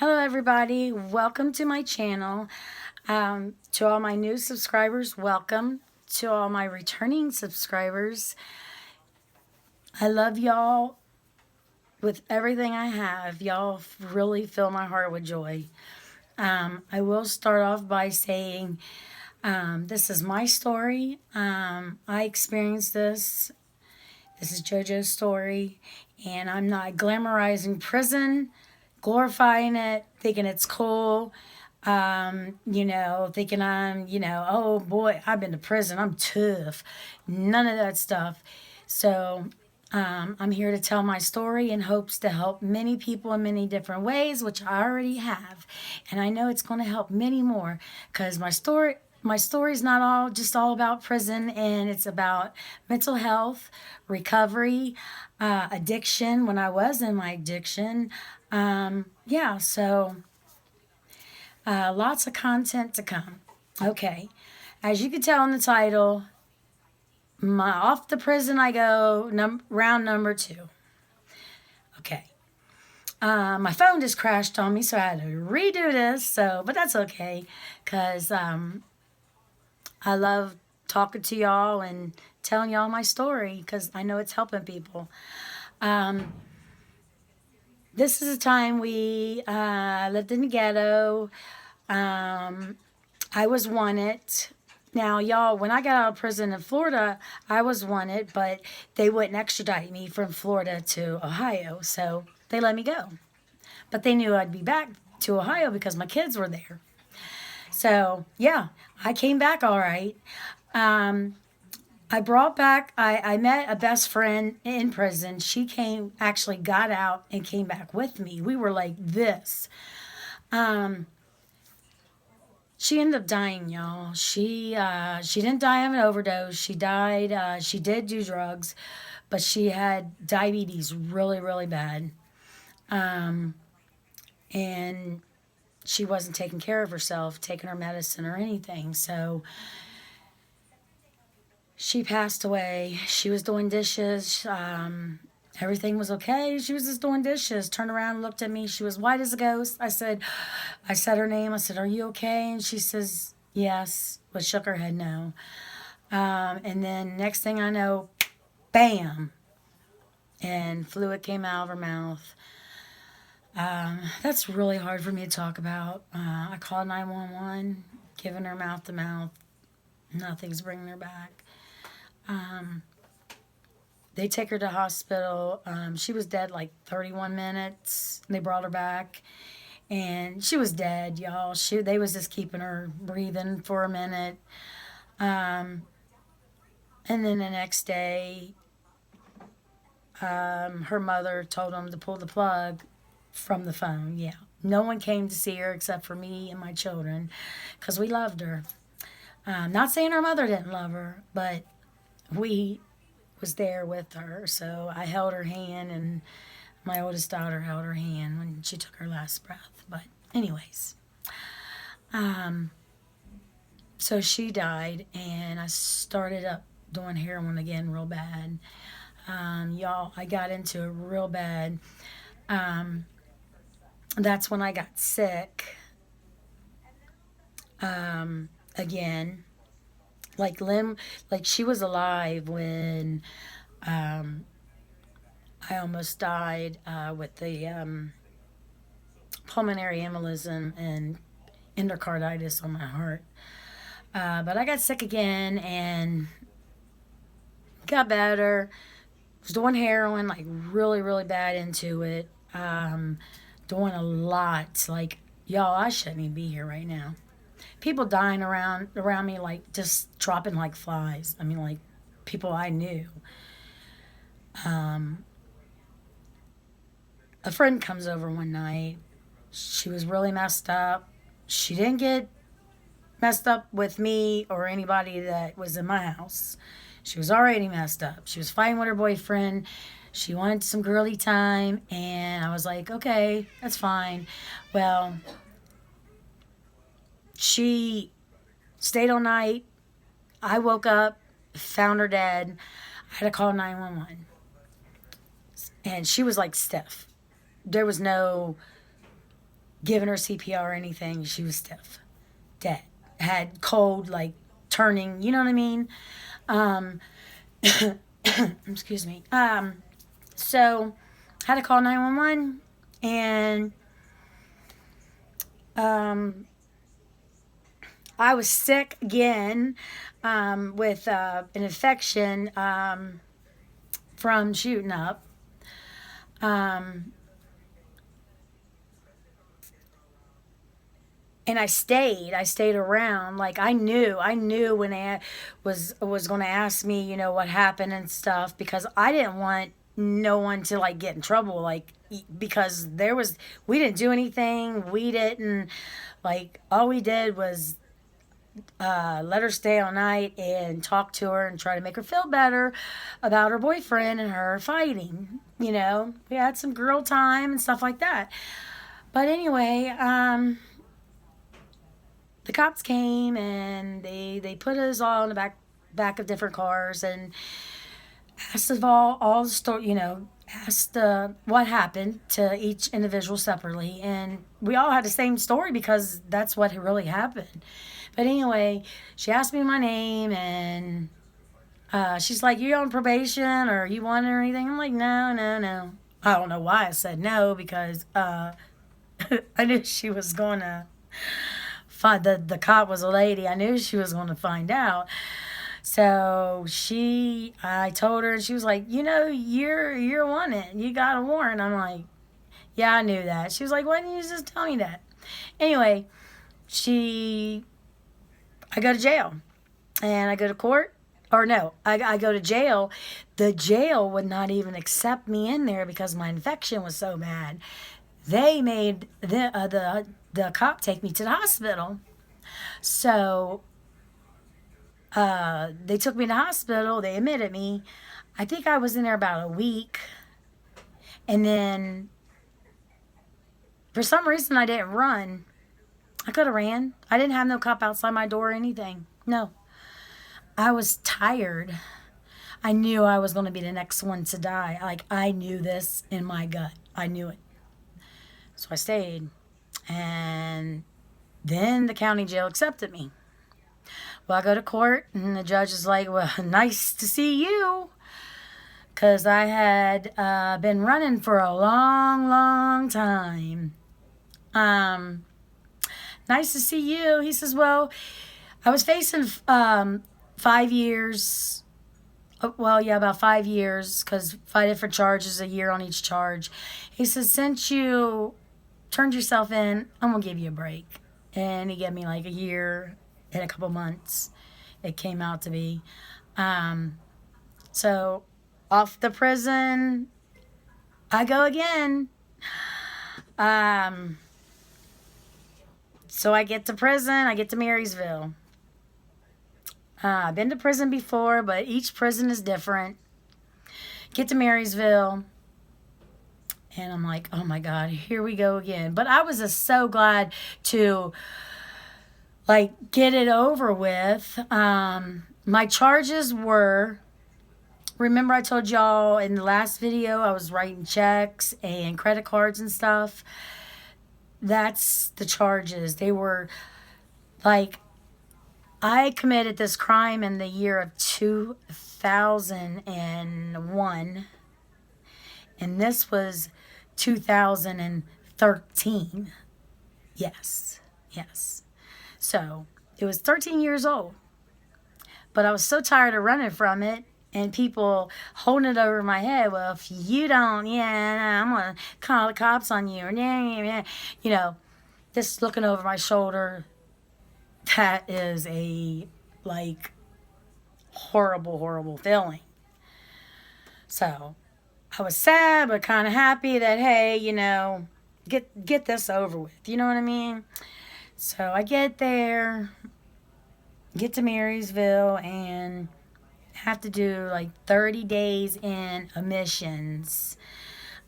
Hello everybody, welcome to my channel. To all my new subscribers, welcome. To all my returning subscribers, I love y'all with everything I have. Y'all really fill my heart with joy. I will start off by saying this is my story. I experienced this. This is JoJo's story, and I'm not glamorizing prison, glorifying it, thinking it's cool. Thinking oh boy, I've been to prison, I'm tough. None of that stuff. So I'm here to tell my story in hopes to help many people in many different ways, which I already have. And I know it's going to help many more because my story is not all about prison, and it's about mental health, recovery, addiction when I was in my addiction. So lots of content to come. Okay, as you can tell in the title, off the prison I go, round number 2. Okay. My phone just crashed on me, so I had to redo this. But that's okay, because I love talking to y'all and telling y'all my story, because I know it's helping people. This is a time we lived in the ghetto. I was wanted. Now, y'all, when I got out of prison in Florida, I was wanted, but they wouldn't extradite me from Florida to Ohio, so they let me go. But they knew I'd be back to Ohio because my kids were there. So, yeah, I came back all right. I met a best friend in prison. She actually got out and came back with me. We were like this. She ended up dying, y'all. She didn't die of an overdose. She died. She did do drugs, but she had diabetes really, really bad, and she wasn't taking care of herself, taking her medicine or anything. So she passed away. She was doing dishes. Everything was okay. She was just doing dishes. Turned around and looked at me. She was white as a ghost. I said her name. I said, "Are you okay?" And she says, "Yes," but shook her head no. And then next thing I know, bam, and fluid came out of her mouth. That's really hard for me to talk about. I called 911, giving her mouth to mouth. Nothing's bringing her back. They take her to hospital. She was dead like 31 minutes. They brought her back, and she was dead, y'all. They was just keeping her breathing for a minute. And then the next day, her mother told them to pull the plug from the phone. Yeah, no one came to see her except for me and my children, because we loved her. Not saying her mother didn't love her, but we was there with her. So I held her hand, and my oldest daughter held her hand when she took her last breath. But anyways, so she died, and I started up doing heroin again real bad. Y'all, I got into it real bad. That's when I got sick again. Like she was alive when I almost died with the pulmonary embolism and endocarditis on my heart. But I got sick again and got better. Was doing heroin, like really, really bad into it. Doing a lot. Like, y'all, I shouldn't even be here right now. People dying around me, like just dropping like flies. I mean, like people I knew. A friend comes over one night. She was really messed up. She didn't get messed up with me or anybody that was in my house. She was already messed up. She was fighting with her boyfriend. She wanted some girly time, and I was like, okay, that's fine. Well, she stayed all night. I woke up, found her dead. I had to call 911. And she was like stiff. There was no giving her CPR or anything. She was stiff, dead, had cold, like turning, you know what I mean? Um, excuse me. So had to call 911, and um, I was sick again with an infection from shooting up. Um, and I stayed. I stayed around. Like I knew when they was going to ask me, you know, what happened and stuff, because I didn't want no one to like get in trouble, like because we didn't do anything. We didn't, like, all we did was let her stay all night and talk to her and try to make her feel better about her boyfriend and her fighting. You know, we had some girl time and stuff like that. But anyway, the cops came and they put us all in the back of different cars and asked of all the story, you know, asked what happened to each individual separately, and we all had the same story because that's what really happened. But anyway, she asked me my name, and she's like, "You on probation, or you want it or anything?" I'm like, "No, no, no." I don't know why I said no, because I knew she was going to find, the cop was a lady. I knew she was going to find out. So I told her, and she was like, "You know, you're wanted. You got a warrant." I'm like, "Yeah, I knew that." She was like, "Why didn't you just tell me that?" Anyway, I go to jail, and I go to court. Or no, I go to jail. The jail would not even accept me in there because my infection was so bad. They made the cop take me to the hospital. So they took me to the hospital. They admitted me. I think I was in there about a week. And then for some reason I didn't run. I could have ran. I didn't have no cop outside my door or anything. No. I was tired. I knew I was going to be the next one to die. Like, I knew this in my gut. I knew it. So I stayed. And then the county jail accepted me. Well, I go to court, and the judge is like, "Well, nice to see you." Because I had been running for a long, long time. Nice to see you. He says, "Well, I was facing 5 years. Well, yeah, about 5 years, because 5 different charges, a year on each charge." He says, "Since you turned yourself in, I'm going to give you a break." And he gave me like a year and a couple months, it came out to be. So off the prison, I go again. So I get to prison, I get to Marysville. I've been to prison before, but each prison is different. Get to Marysville, and I'm like, "Oh my God, here we go again." But I was just so glad to, like, get it over with. My charges were, remember I told y'all in the last video I was writing checks and credit cards and stuff? That's the charges. They were like, I committed this crime in the year of 2001, and this was 2013. Yes, yes. So it was 13 years old, but I was so tired of running from it and people holding it over my head. "Well, if you don't, yeah, I'm going to call the cops on you." Or, yeah. You know, just looking over my shoulder, that is a, like, horrible, horrible feeling. So I was sad, but kind of happy that, hey, you know, get this over with. You know what I mean? So I get there, get to Marysville, and have to do like 30 days in admissions.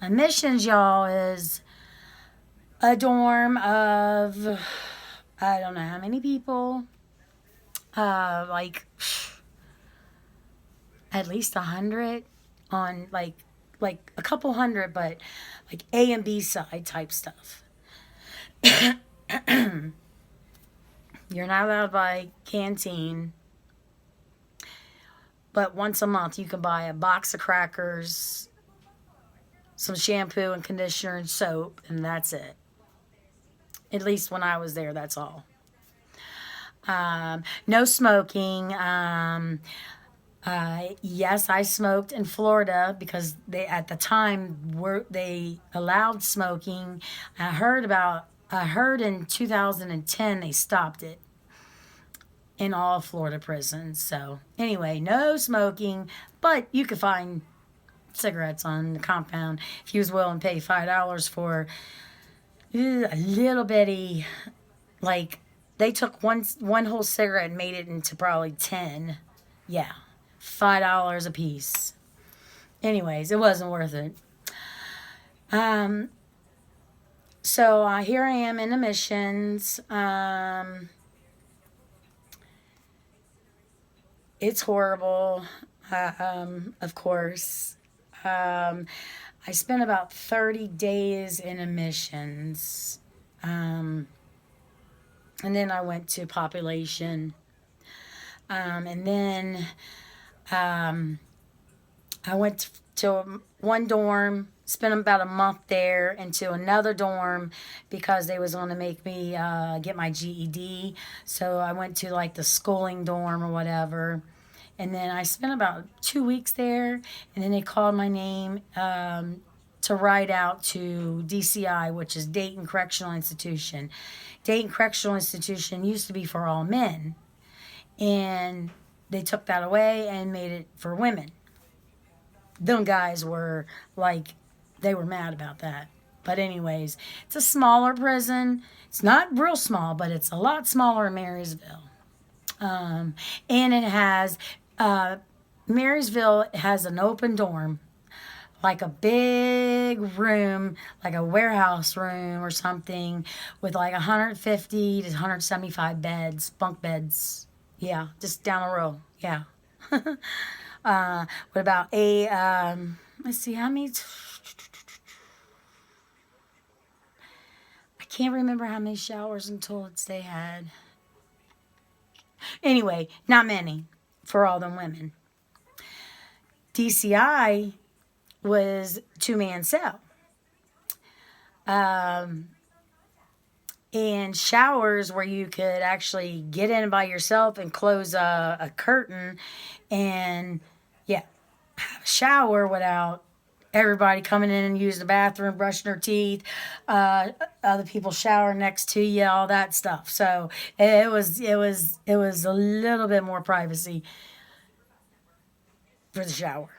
Admissions, y'all, is a dorm of, I don't know how many people, like at least 100, on like a couple hundred, but like A and B side type stuff. You're not allowed to buy canteen, but once a month you can buy a box of crackers, some shampoo and conditioner and soap, and that's it. At least when I was there, that's all. No smoking. Yes, I smoked in Florida because they at the time they allowed smoking. I heard in 2010 they stopped it in all Florida prisons. So anyway, no smoking, but you could find cigarettes on the compound if you was willing to pay $5 for a little bitty, like they took one whole cigarette and made it into probably 10. Yeah, $5 a piece. Anyways, it wasn't worth it. So here I am in admissions. It's horrible, of course. I spent about 30 days in admissions. And then I went to population. And then I went to one dorm, spent about a month there, into another dorm because they was going to make me get my GED. So I went to like the schooling dorm or whatever. And then I spent about 2 weeks there, and then they called my name to ride out to DCI, which is Dayton Correctional Institution. Dayton Correctional Institution used to be for all men, and they took that away and made it for women. Them guys were like, they were mad about that. But anyways, it's a smaller prison. It's not real small, but it's a lot smaller in Marysville. And it has, Marysville has an open dorm, like a big room, like a warehouse room or something, with like 150 to 175 beds, bunk beds. Yeah, just down the row. Yeah. What about let's see, how many? I can't remember how many showers and toilets they had. Anyway, not many for all them women. DCI was 2-man cell. And showers where you could actually get in by yourself and close a curtain and, yeah, have a shower without everybody coming in and using the bathroom, brushing their teeth, other people showering next to you, all that stuff. So it was a little bit more privacy for the shower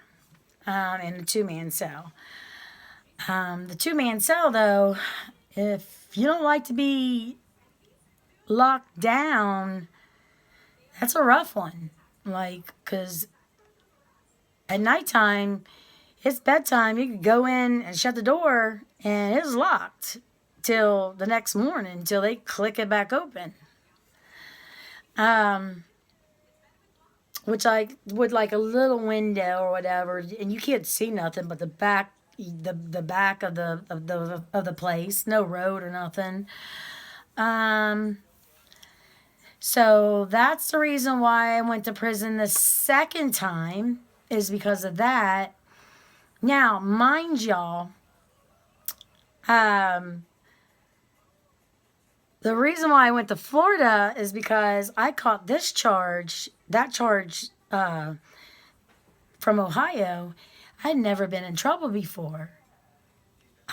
in the 2-man cell. The 2-man cell, though, if you don't like to be locked down, that's a rough one. Like, because at nighttime, it's bedtime. You could go in and shut the door, and it's locked till the next morning, till they click it back open. Which I with like a little window or whatever, and you can't see nothing but the back of the place, no road or nothing. So that's the reason why I went to prison the second time, is because of that. Now, mind y'all, the reason why I went to Florida is because I caught that charge from Ohio. I had never been in trouble before.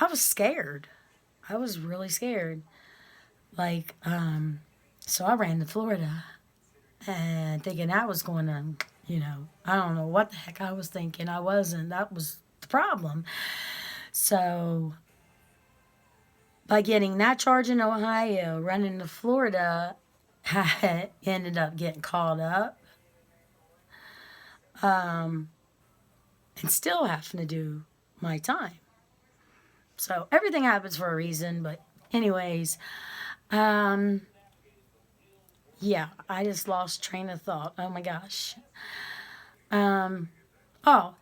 I was scared. I was really scared. Like, so I ran to Florida and thinking I was going to, I don't know what the heck I was thinking. I wasn't. That was the problem. So by getting that charge in Ohio, running to Florida, I ended up getting caught up. And still having to do my time. So everything happens for a reason. But anyways, yeah, I just lost train of thought. Oh my gosh. Oh,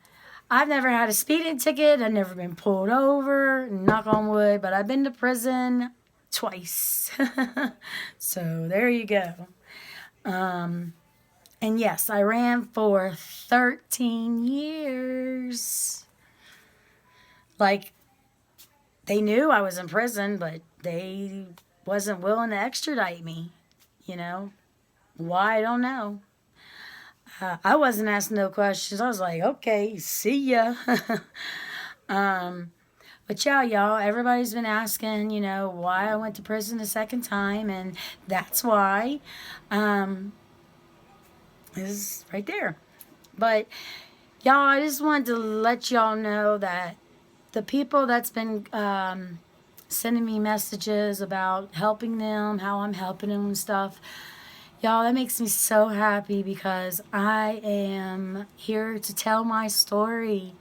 I've never had a speeding ticket. I've never been pulled over, knock on wood, but I've been to prison twice. So there you go. And yes, I ran for 13 years. Like, they knew I was in prison, but they wasn't willing to extradite me. You know, why, I don't know. I wasn't asking no questions. I was like, okay, see ya. But yeah, y'all, everybody's been asking, why I went to prison the second time, and that's why. Is right there. But y'all, I just wanted to let y'all know that the people that's been sending me messages about helping them, how I'm helping them and stuff, y'all, that makes me so happy because I am here to tell my story.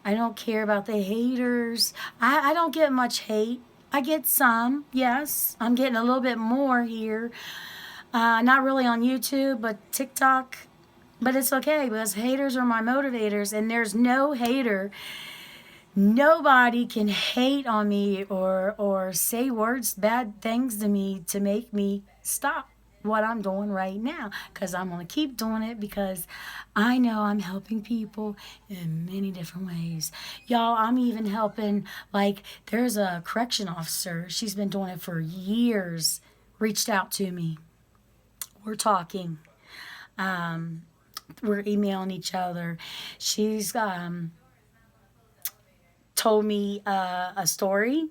I don't care about the haters. I don't get much hate. I get some, yes. I'm getting a little bit more here. Not really on YouTube, but TikTok. But it's okay because haters are my motivators, and there's no hater. Nobody can hate on me or say words, bad things to me to make me stop what I'm doing right now, because I'm going to keep doing it because I know I'm helping people in many different ways. Y'all, I'm even helping, like, there's a correction officer. She's been doing it for years, reached out to me. We're talking. We're emailing each other. She's told me a story.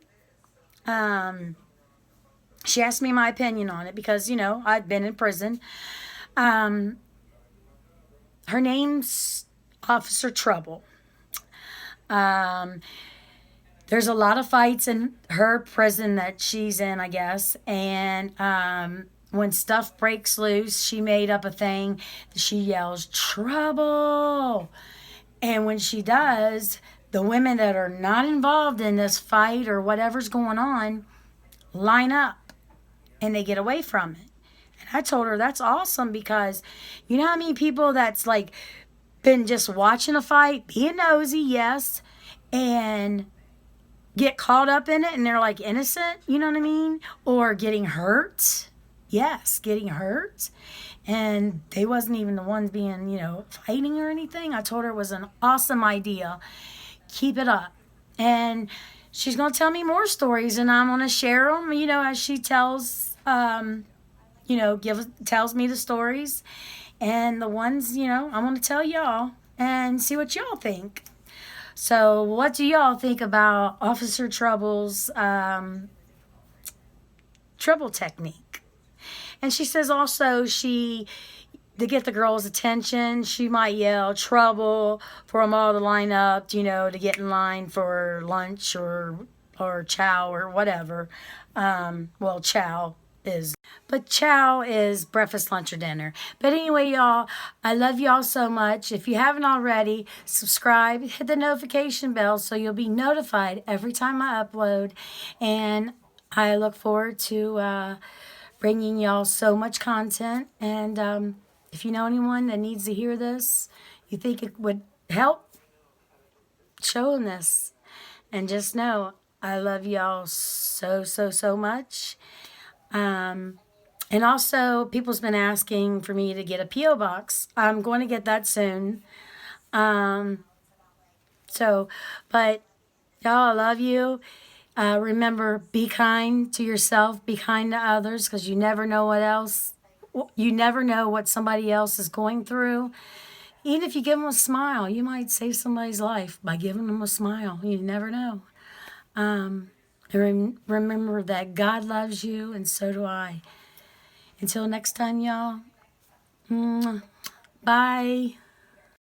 She asked me my opinion on it because, I've been in prison. Her name's Officer Trouble. There's a lot of fights in her prison that she's in, I guess. And when stuff breaks loose, she made up a thing. She yells, "Trouble!" And when she does, the women that are not involved in this fight or whatever's going on line up and they get away from it. And I told her that's awesome because you know how many people that's like been just watching a fight, being nosy, yes, and get caught up in it and they're like innocent, you know what I mean? Or getting hurt. Yes, getting hurt. And they wasn't even the ones being, fighting or anything. I told her it was an awesome idea. Keep it up. And she's going to tell me more stories and I'm going to share them, as she tells, tells me the stories. And the ones, I'm going to tell y'all and see what y'all think. So what do y'all think about Officer Trouble's trouble technique? And she says also to get the girls' attention, she might yell "trouble" for them all to line up, to get in line for lunch or chow or whatever. Well, chow is breakfast, lunch, or dinner. But anyway, y'all, I love y'all so much. If you haven't already, subscribe, hit the notification bell so you'll be notified every time I upload. And I look forward to bringing y'all so much content. And if you know anyone that needs to hear this, you think it would help, show them this. And just know, I love y'all so, so, so much. And also, people's been asking for me to get a P.O. box. I'm going to get that soon. But y'all, I love you. Remember, be kind to yourself, be kind to others, because you never know what somebody else is going through. Even if you give them a smile, you might save somebody's life by giving them a smile. You never know. Remember that God loves you, and so do I. Until next time, y'all. Bye.